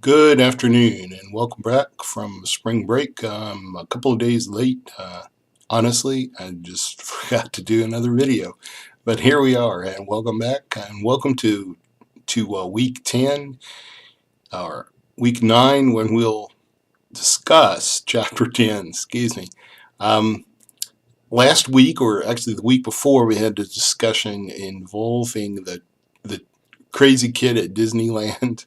Good afternoon and welcome back from spring break. I'm a couple of days late. Honestly, I just forgot to do another video, but here we are and welcome back and welcome to week 10 or week 9 when we'll discuss chapter 10. Excuse me. Um, Last week, or actually the week before, we had a discussion involving the crazy kid at Disneyland.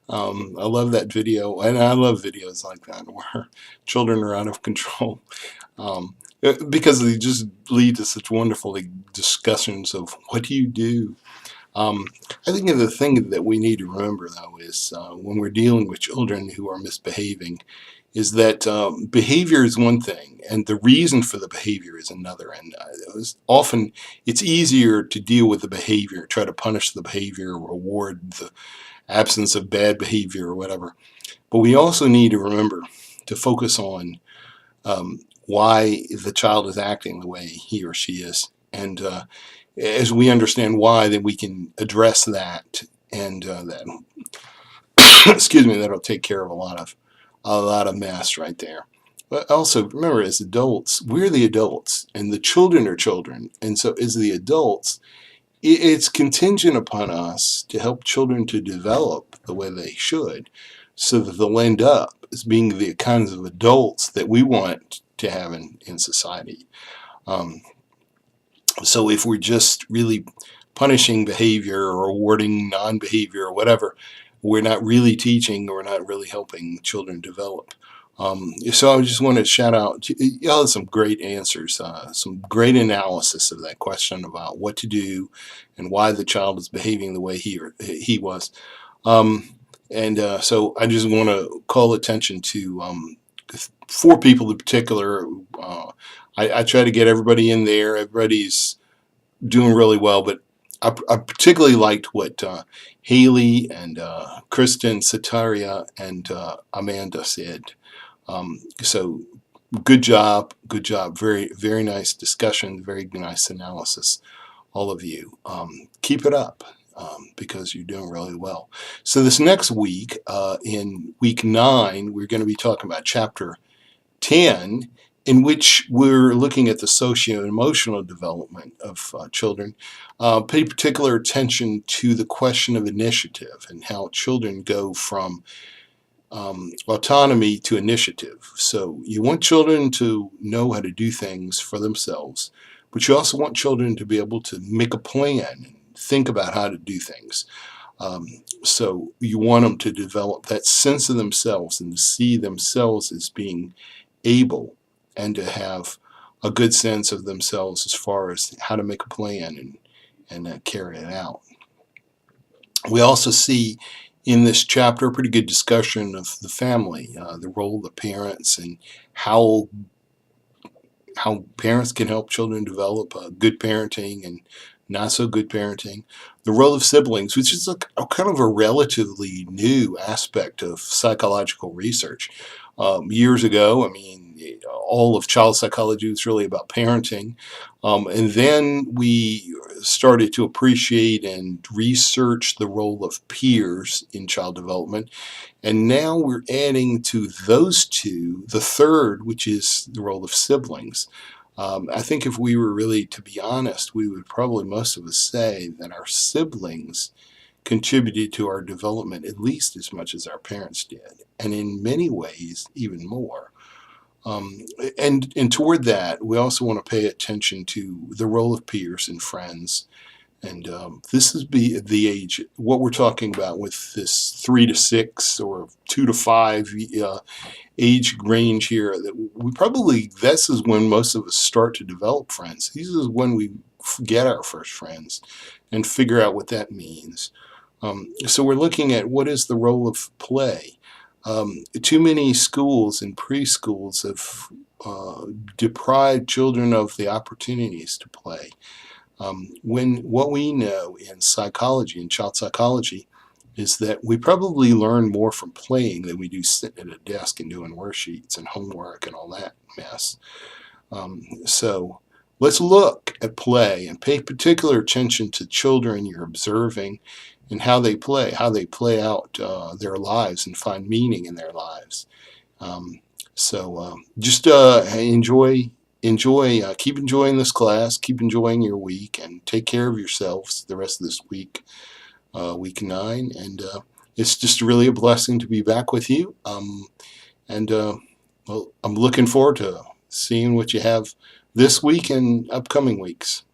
I love that video, and I love videos like that where children are out of control because they just lead to such wonderful discussions of what do you do. Um, I think the thing that we need to remember, though, is when we're dealing with children who are misbehaving, is that behavior is one thing, and the reason for the behavior is another. And often it's easier to deal with the behavior, try to punish the behavior, reward the absence of bad behavior or whatever. But we also need to remember to focus on why the child is acting the way he or she is. And as we understand why, then we can address that, and that excuse me, that'll take care of a lot of mess right there. But also remember, as adults, we're the adults, and the children are children, and so as the adults, it's contingent upon us to help children to develop the way they should, so that they'll end up as being the kinds of adults that we want to have in society. Um, so if we're just really punishing behavior or rewarding non-behavior or whatever, we're not really teaching or not really helping children develop. So I just want to shout out, y'all had some great answers, some great analysis of that question about what to do and why the child is behaving the way he was. So I just want to call attention to 4 people in particular. I try to get everybody in there. Everybody's doing really well, but I particularly liked what Haley and Kristen, Sataria, and Amanda said. So good job, very, very nice discussion, very nice analysis, all of you. Keep it up because you're doing really well. So this next week, in week 9, we're going to be talking about chapter 10, in which we're looking at the socio-emotional development of children. Pay particular attention to the question of initiative and how children go from autonomy to initiative. So you want children to know how to do things for themselves, but you also want children to be able to make a plan and think about how to do things. So you want them to develop that sense of themselves and to see themselves as being able and to have a good sense of themselves as far as how to make a plan and carry it out. We also see in this chapter a pretty good discussion of the family, the role of the parents, and how parents can help children develop good parenting and not so good parenting. The role of siblings, which is a kind of a relatively new aspect of psychological research. Years ago, I mean, all of child psychology was really about parenting. And then we started to appreciate and research the role of peers in child development. And now we're adding to those two the third, which is the role of siblings. I think if we were really to be honest, we would probably, most of us, say that our siblings contributed to our development at least as much as our parents did, and in many ways even more. And toward that, we also want to pay attention to the role of peers and friends. And this is the age, what we're talking about with this 3 to 6 or 2 to 5 age range here. That this is when most of us start to develop friends. This is when we get our first friends and figure out what that means. So we're looking at what is the role of play. Too many schools and preschools have deprived children of the opportunities to play. When what we know in psychology, in child psychology, is that we probably learn more from playing than we do sitting at a desk and doing worksheets and homework and all that mess. So let's look at play, and pay particular attention to children you're observing and how they play out their lives and find meaning in their lives. Just keep enjoying this class, keep enjoying your week, and take care of yourselves the rest of this week, week 9. And it's just really a blessing to be back with you. Well, I'm looking forward to seeing what you have this week and upcoming weeks.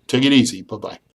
Take it easy. Bye-bye.